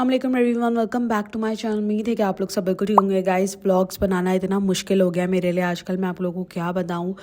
अस्सलाम वालेकुम everyone, welcome back to my channel. उम्मीद है कि आप लोग सब बिल्कुल ठीक होंगे। गाइस, व्लॉग्स बनाना इतना मुश्किल हो गया मेरे लिए आजकल, मैं आप लोगों को क्या बताऊं।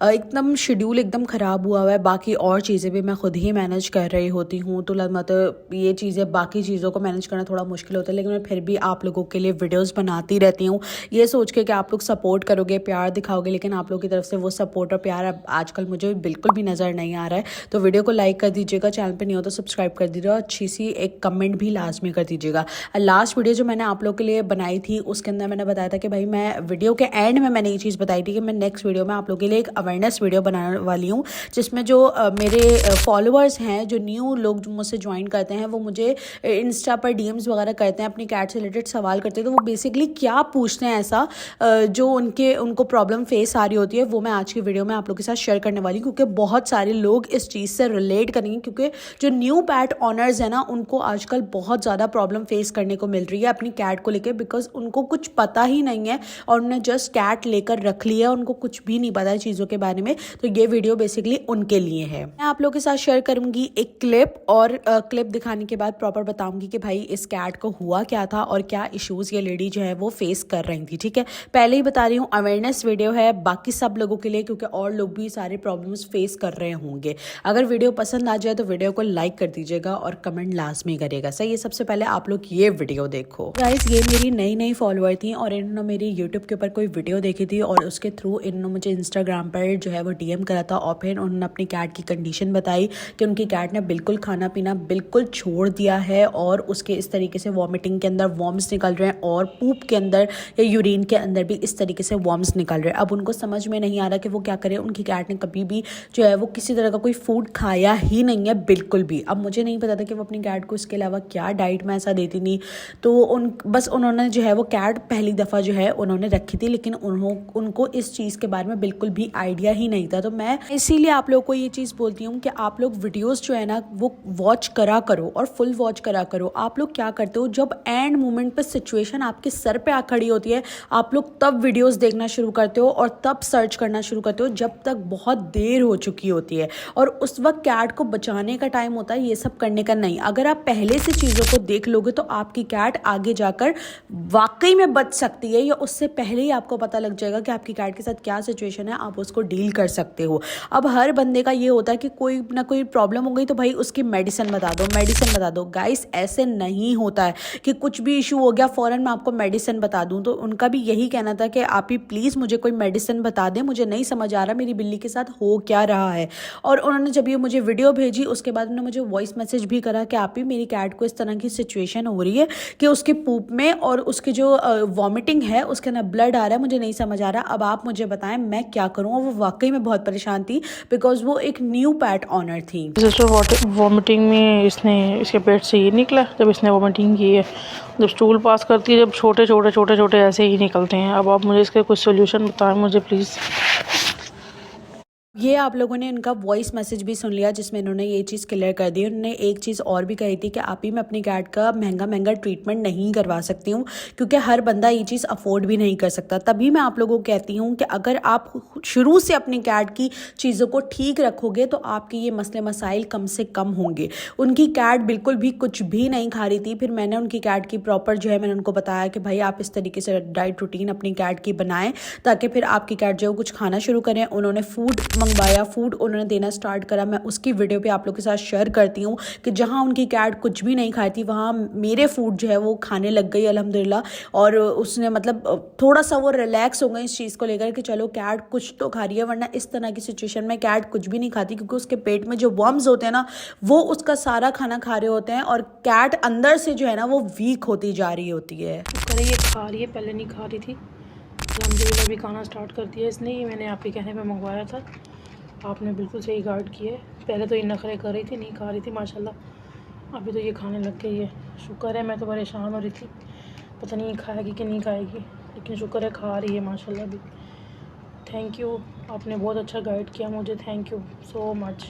एकदम शेड्यूल एकदम ख़राब हुआ हुआ है। बाकी और चीज़ें भी मैं खुद ही मैनेज कर रही होती हूँ, तो मतलब ये चीज़ें, बाकी चीज़ों को मैनेज करना थोड़ा मुश्किल होता है, लेकिन मैं फिर भी आप लोगों के लिए वीडियोज़ बनाती रहती हूँ, ये सोच के कि आप लोग सपोर्ट करोगे, प्यार दिखाओगे। लेकिन आप लोगों की तरफ से वो सपोर्ट और प्यार अब आजकल मुझे बिल्कुल भी नज़र नहीं आ रहा है। तो वीडियो को लाइक कर दीजिएगा, चैनल पर नहीं हो तो सब्सक्राइब कर दीजिएगा, अच्छी सी एक कमेंट भी लास्ट में कर दीजिएगा। लास्ट वीडियो जो मैंने आप लोग के लिए बनाई थी उसके अंदर मैंने बताया था कि भाई, मैं वीडियो के एंड में मैंने ये चीज़ बताई थी कि मैं नेक्स्ट वीडियो में आप लोग के लिए एक अवेयरनेस वीडियो बनाने वाली हूँ, जिसमें जो मेरे फॉलोअर्स हैं, जो न्यू लोग जो मुझसे ज्वाइन करते हैं, वो मुझे इंस्टा पर डीएम्स वगैरह करते हैं, अपनी कैट से रिलेटेड सवाल करते हैं। तो वो बेसिकली क्या पूछते हैं ऐसा जो उनको प्रॉब्लम फेस आ रही होती है, वो मैं आज की वीडियो में आप लोग के साथ शेयर करने वाली हूँ, क्योंकि बहुत सारे लोग इस चीज़ से रिलेट करेंगे। क्योंकि जो न्यू पैट ऑनर्स हैं ना, उनको आजकल बहुत ज़्यादा प्रॉब्लम फेस करने को मिल रही है अपनी कैट को लेकर, बिकॉज उनको कुछ पता ही नहीं है और उन्होंने जस्ट कैट लेकर रख लिया, उनको कुछ भी नहीं पता है चीज़ों के बारे में। तो ये वीडियो बेसिकली उनके लिए है। मैं आप लोगों के साथ शेयर करूंगी एक क्लिप, और क्लिप दिखाने के बाद प्रॉपर बताऊंगी कि भाई इस कैट को हुआ क्या था और क्या इश्यूज ये लेडी जो है वो फेस कर रही थी। ठीक है, पहले ही बता रही हूँ, अवेयरनेस वीडियो है बाकी सब लोगों के लिए, क्योंकि और लोग भी सारे प्रॉब्लम्स फेस कर रहे होंगे। अगर वीडियो पसंद आ जाए तो वीडियो को लाइक कर दीजिएगा और कमेंट लास्ट में करिएगा। सही है, सबसे पहले आप लोग ये वीडियो देखो। गाइस, ये मेरी नई फॉलोअर थी और इन्होंने मेरी यूट्यूब के ऊपर कोई वीडियो देखी थी और उसके थ्रू इन्होंने मुझे इंस्टाग्राम पर जो है वो डीएम करा था, और फिर उन्होंने अपनी कैट की कंडीशन बताई कि उनकी कैट ने बिल्कुल खाना पीना बिल्कुल छोड़ दिया है, और उसके इस तरीके से वॉमिटिंग के अंदर वॉर्म्स निकल रहे हैं, और पूप के अंदर या यूरिन के अंदर भी इस तरीके से वॉर्म्स निकल रहे हैं। अब उनको समझ में नहीं आ रहा कि वो क्या करे। उनकी कैट ने कभी भी जो है वो किसी तरह का कोई फूड खाया ही नहीं है, बिल्कुल भी। अब मुझे नहीं पता था कि वो अपनी कैट को इसके अलावा क्या डाइट में ऐसा देती नहीं। तो बस उन्होंने जो है वो कैट पहली दफ़ा जो है उन्होंने रखी थी, लेकिन उनको इस चीज़ के बारे में बिल्कुल भी आइडिया ही नहीं था। तो मैं इसीलिए आप लोग को ये चीज़ बोलती हूँ कि आप लोग वीडियोस जो है ना वो वॉच करा करो, और फुल वॉच करा करो। आप लोग क्या करते हो, जब एंड मोमेंट पे सिचुएशन आपके सर पे आ खड़ी होती है, आप लोग तब वीडियोस देखना शुरू करते हो और तब सर्च करना शुरू करते हो, जब तक बहुत देर हो चुकी होती है और उस वक्त कैट को बचाने का टाइम होता है, ये सब करने का नहीं। अगर आप पहले से चीज़ों को देख लोगे तो आपकी कैट आगे जाकर वाकई में बच सकती है, या उससे पहले ही आपको पता लग जाएगा कि आपकी कैट के साथ क्या सिचुएशन है, आप उसको डील कर सकते हो। अब हर बंदे का ये होता है कि कोई ना कोई प्रॉब्लम हो गई तो भाई उसकी मेडिसिन बता दो, मेडिसिन बता दो। गाइस, ऐसे नहीं होता है कि कुछ भी इशू हो गया फ़ौरन मैं आपको मेडिसिन बता दूं। तो उनका भी यही कहना था कि आप ही प्लीज़ मुझे कोई मेडिसिन बता दें, मुझे नहीं समझ आ रहा मेरी बिल्ली के साथ हो क्या रहा है। और उन्होंने जब ये मुझे वीडियो भेजी, उसके बाद उन्होंने मुझे वॉइस मैसेज भी करा कि आप ही, मेरी कैट को इस तरह की सिचुएशन हो रही है कि उसके पूप में और उसकी जो वॉमिटिंग है उसके अंदर ब्लड आ रहा है, मुझे नहीं समझ आ रहा, अब आप मुझे बताएं मैं क्या करूँ। और वो वाकई में बहुत परेशान थी, बिकॉज वो एक न्यू पैट ऑनर थी। वॉमिटिंग में इसके पेट से ये निकला जब इसने वॉमिटिंग की है। जब स्टूल पास करती है, जब छोटे छोटे ऐसे ही निकलते हैं। अब आप मुझे इसके कुछ सोल्यूशन बताएं मुझे प्लीज़। ये आप लोगों ने इनका वॉइस मैसेज भी सुन लिया, जिसमें इन्होंने ये चीज़ क्लियर कर दी। उन्होंने एक चीज़ और भी कही थी कि आप ही, मैं अपनी कैट का महंगा ट्रीटमेंट नहीं करवा सकती हूँ, क्योंकि हर बंदा ये चीज़ अफोर्ड भी नहीं कर सकता। तभी मैं आप लोगों को कहती हूँ कि अगर आप शुरू से अपनी कैट की चीज़ों को ठीक रखोगे तो आपके ये मसले मसाइल कम से कम होंगे। उनकी कैट बिल्कुल भी कुछ भी नहीं खा रही थी। फिर मैंने उनकी कैट की प्रॉपर जो है, मैंने उनको बताया कि भाई आप इस तरीके से डाइट रूटीन अपनी कैट की बनाएं, ताकि फिर आपकी कैट जो कुछ खाना शुरू करें। उन्होंने फूड मंगवाया, फूड उन्होंने देना स्टार्ट करा। मैं उसकी वीडियो पे आप लोग के साथ शेयर करती हूँ कि जहाँ उनकी कैट कुछ भी नहीं खाई थी, वहाँ मेरे फूड जो है वो खाने लग गई अल्हम्दुलिल्लाह। और उसने मतलब थोड़ा सा वो रिलैक्स हो गई इस चीज़ को लेकर कि चलो कैट कुछ तो खा रही है, वरना इस तरह की सिचुएशन में कैट कुछ भी नहीं खाती, क्योंकि उसके पेट में जो वर्म्स होते हैं ना, वो उसका सारा खाना खा रहे होते हैं, और कैट अंदर से जो है ना वो वीक होती जा रही होती है। ये खा रही है, पहले नहीं खा रही थी, अल्हम्दुलिल्लाह भी खाना स्टार्ट कर दिया इसने। ये मैंने आपके कहने पे मंगवाया था, आपने बिल्कुल सही गाइड किया है। पहले तो ये नखरे कर रही थी, नहीं खा रही थी माशाल्लाह, अभी तो ये खाने लग गई है। शुक्र है, मैं तो परेशान हो रही थी, पता नहीं खाएगी कि नहीं खाएगी, लेकिन शुक्र है खा रही है माशाल्लाह भी। थैंक यू, आपने बहुत अच्छा गाइड किया मुझे, थैंक यू सो मच।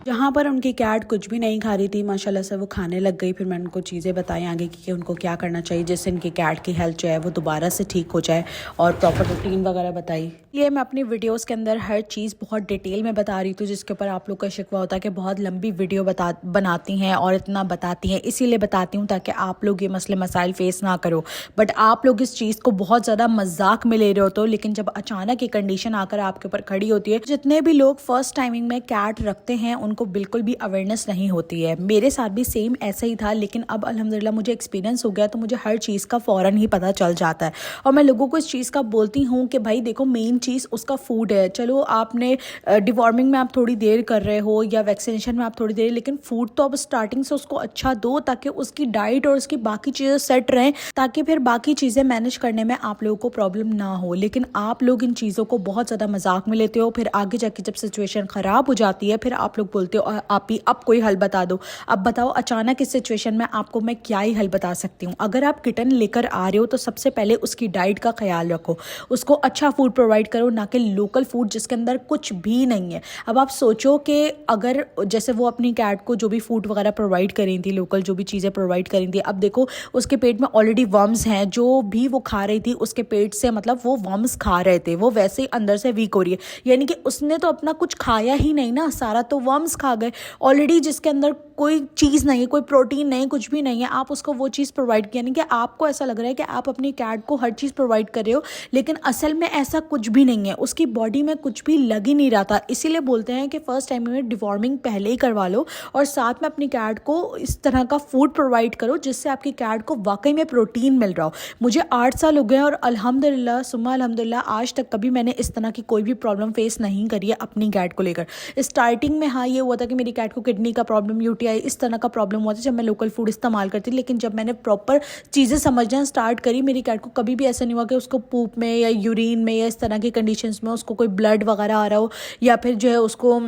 जहाँ पर उनकी कैट कुछ भी नहीं खा रही थी, माशाल्लाह से वो खाने लग गई। फिर मैंने उनको चीज़ें बताई आगे कि उनको क्या करना चाहिए जिससे इनकी कैट की हेल्थ जो है वो दोबारा से ठीक हो जाए, और प्रॉपर रूटीन वगैरह बताई। ये मैं अपनी वीडियोस के अंदर हर चीज़ बहुत डिटेल में बता रही थी, जिसके ऊपर आप लोग का शिकवा होता है कि बहुत लंबी वीडियो बनाती हैं और इतना बताती हैं। इसीलिए बताती हूँ ताकि आप लोग ये मसले मसाइल फेस ना करो। बट आप लोग इस चीज़ को बहुत ज़्यादा मजाक में ले रहे हो, तो लेकिन जब अचानक ये कंडीशन आकर आपके ऊपर खड़ी होती है, जितने भी लोग फर्स्ट टाइमिंग में कैट रखते हैं उनको बिल्कुल भी अवेयरनेस नहीं होती है। मेरे साथ भी सेम ऐसा ही था, लेकिन अब अल्हम्दुलिल्लाह मुझे एक्सपीरियंस हो गया, तो मुझे हर चीज़ का फ़ौरन ही पता चल जाता है। और मैं लोगों को इस चीज़ का बोलती हूँ कि भाई देखो, मेन चीज़ उसका फूड है। चलो आपने डिवॉर्मिंग में आप थोड़ी देर कर रहे हो या वैक्सीनेशन में आप थोड़ी देर, लेकिन फूड तो अब स्टार्टिंग से उसको अच्छा दो ताकि उसकी डाइट और उसकी बाकी चीज़ें सेट रहें, ताकि फिर बाकी चीज़ें मैनेज करने में आप लोगों को प्रॉब्लम ना हो। लेकिन आप लोग इन चीज़ों को बहुत ज़्यादा मजाक में लेते हो, फिर आगे जाके जब सिचुएशन ख़राब हो जाती है फिर आप लोग बोलते हो आप ही अब कोई हल बता दो। अब बताओ अचानक इस सिचुएशन में आपको मैं क्या ही हल बता सकती हूँ। अगर आप किटन लेकर आ रहे हो तो सबसे पहले उसकी डाइट का ख्याल रखो, उसको अच्छा फूड प्रोवाइड करो, ना कि लोकल फूड जिसके अंदर कुछ भी नहीं है। अब आप सोचो कि अगर जैसे वो अपनी कैट को जो भी फूड वगैरह प्रोवाइड करी थी, लोकल जो भी चीज़ें प्रोवाइड करी थी, अब देखो उसके पेट में ऑलरेडी वर्म्स हैं, जो भी वो खा रही थी उसके पेट से, मतलब वो वर्म्स खा रहे थे, वो वैसे ही अंदर से वीक हो रही है। यानी कि उसने तो अपना कुछ खाया ही नहीं ना, सारा तो वर्म्स खा गए ऑलरेडी, जिसके अंदर कोई चीज़ नहीं है, कोई प्रोटीन नहीं, कुछ भी नहीं है। आप उसको वो चीज़ प्रोवाइड किया, यानी कि आपको ऐसा लग रहा है कि आप अपनी कैट को हर चीज़ प्रोवाइड कर रहे हो, लेकिन असल में ऐसा कुछ भी नहीं है। उसकी बॉडी में कुछ भी लग ही नहीं रहा था। इसीलिए बोलते हैं कि फर्स्ट टाइम में डिवॉर्मिंग पहले ही करवा लो और साथ में अपनी कैट को इस तरह का फूड प्रोवाइड करो जिससे आपकी कैट को वाकई में प्रोटीन मिल रहा हो। मुझे 8 साल हो गए और अल्हम्दुलिल्लाह सुम्मा अल्हम्दुलिल्लाह आज तक कभी मैंने इस तरह की कोई भी प्रॉब्लम फेस नहीं करी है अपनी कैट को लेकर। स्टार्टिंग में हाँ ये हुआ था कि मेरी कैट को किडनी का प्रॉब्लम, यूटीआई इस तरह का प्रॉब्लम हुआ था जब मैं लोकल फूड इस्तेमाल करती थी। लेकिन जब मैंने प्रॉपर चीज़ें समझना स्टार्ट करी, मेरी कैट को कभी भी ऐसा नहीं हुआ कि उसको पूप में या यूरिन में या इस तरह की कंडीशंस में उसको कोई ब्लड वगैरह आ रहा हो, या फिर जो है उसको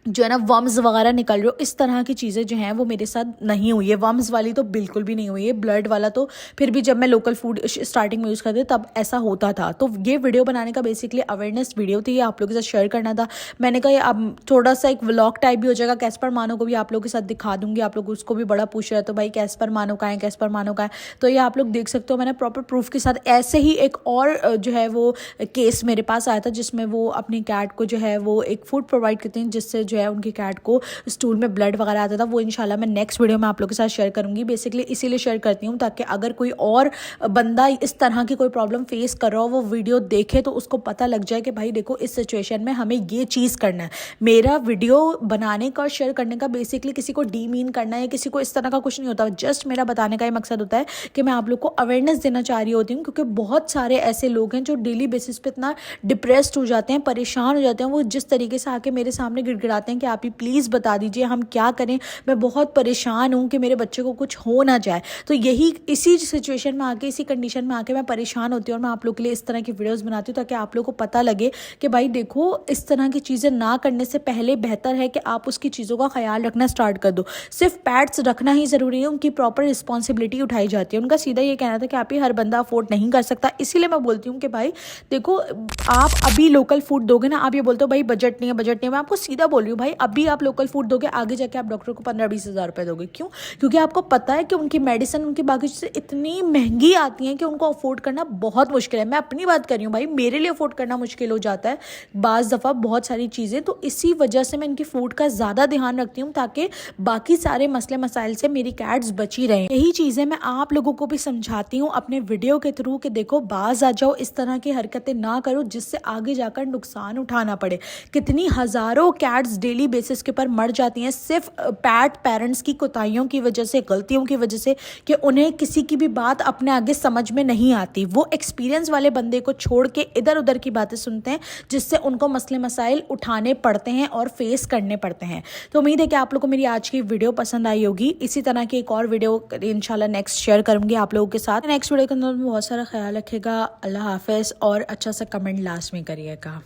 जो है ना वर्म्स वगैरह निकल रहे हो। इस तरह की चीज़ें जो हैं वो मेरे साथ नहीं हुई है। वर्म्स वाली तो बिल्कुल भी नहीं हुई है। ब्लड वाला तो फिर भी जब मैं लोकल फूड स्टार्टिंग में यूज़ करती तब ऐसा होता था। तो ये वीडियो बनाने का बेसिकली अवेयरनेस वीडियो थी, ये आप लोगों के साथ शेयर करना था। मैंने कहा अब थोड़ा सा एक व्लॉग टाइप भी हो जाएगा। कैस्पर मानो को भी आप लोगों के साथ दिखा दूंगी। आप लोग उसको भी बड़ा पूछ रहे, तो भाई कैस्पर मानो का है, कैस्पर मानो का है, तो ये आप लोग देख सकते हो। मैंने प्रॉपर प्रूफ के साथ ऐसे ही एक और जो है वो केस मेरे पास आया था जिसमें वो अपनी कैट को जो है वो एक फूड प्रोवाइड करती हैं जिससे जो है उनकी कैट को स्टूल में ब्लड वगैरह आता था। वो इंशाल्लाह मैं नेक्स्ट वीडियो में आप लोगों के साथ शेयर करूंगी। बेसिकली इसीलिए शेयर करती हूँ ताकि अगर कोई और बंदा इस तरह की कोई प्रॉब्लम फेस कर रहा हो, वो वीडियो देखे तो उसको पता लग जाए कि भाई देखो इस सिचुएशन में हमें ये चीज़ करना है। मेरा वीडियो बनाने का और शेयर करने का बेसिकली किसी को डीमीन करना है या किसी को इस तरह का कुछ नहीं होता। जस्ट मेरा बताने का ये मकसद होता है कि मैं आप लोग को अवेयरनेस देना चाह रही होती हूँ, क्योंकि बहुत सारे ऐसे लोग हैं जो डेली बेसिस पे इतना डिप्रेस्ड हो जाते हैं, परेशान हो जाते हैं। वो जिस तरीके से आके मेरे सामने गिड़गिड़ाते हैं कि आप ही प्लीज़ बता दीजिए हम क्या करें, मैं बहुत परेशान हूँ कि मेरे बच्चे को कुछ हो ना जाए। तो यही इसी सिचुएशन में आके, इसी कंडीशन में आके मैं परेशान होती हूँ और मैं आप लोग के लिए इस तरह की वीडियोस बनाती हूँ ताकि आप लोग को पता लगे कि भाई देखो इस तरह की चीज़ें ना करने से पहले बेहतर है कि आप उसकी चीज़ों का ख्याल रखना स्टार्ट कर दो। सिर्फ पैट्स रखना ही ज़रूरी है, उनकी प्रॉपर रिस्पॉन्सिबिलिटी उठाई जाती है। उनका सीधा ये कहना था कि आप ही हर बंदा अफोर्ड नहीं कर सकता। इसीलिए मैं बोलती हूँ कि भाई देखो आप अभी लोकल फूड दोगे ना, आप ये बोलते हो भाई बजट नहीं है, बजट नहीं है। मैं आपको सीधा बोल रही हूँ भाई अभी आप लोकल फूड दोगे, आगे जाके आप डॉक्टर को 15-20 हज़ार रुपये दोगे। क्यों? क्योंकि आपको पता है कि उनकी मेडिसिन, उनकी बाकी चीज़ें इतनी महंगी आती हैं कि उनको अफोर्ड करना बहुत मुश्किल है। मैं अपनी बात कर रही हूँ भाई, मेरे लिए अफोर्ड करना मुश्किल हो जाता है बाज़ दफ़ा बहुत सारी चीज़ें। तो इसी वजह से मैं इनकी फूड का ज़्यादा ध्यान रखती हूँ ताकि बाकी सारे मसले मसाइल से मेरी कैट्स बची रहें। यही चीज़ें मैं आप लोगों को भी समझाती हूँ अपने वीडियो के थ्रू कि देखो बाज आ जाओ, इस तरह की हरकतें ना करो जिससे आगे जाकर नुकसान उठाना पड़े। कितनी हज़ारों कैट्स डेली बेसिस के ऊपर मर जाती हैं सिर्फ पेरेंट्स की कोताहियों की वजह से, गलतियों की वजह से, कि उन्हें किसी की भी बात अपने आगे समझ में नहीं आती। वो एक्सपीरियंस वाले बंदे को छोड़ के इधर उधर की बातें सुनते हैं जिससे उनको मसले मसाइल उठाने पड़ते हैं और फेस करने पड़ते हैं। तो उम्मीद है कि आप लोगों को मेरी आज की वीडियो पसंद आई होगी। इसी तरह की एक और वीडियो इंशाल्लाह नेक्स्ट शेयर करूंगी आप लोगों के साथ। नेक्स्ट वीडियो के अंदर बहुत सारा ख्याल रखेगा। अल्लाह हाफिज़ और अच्छा सा कमेंट लास्ट में करिएगा।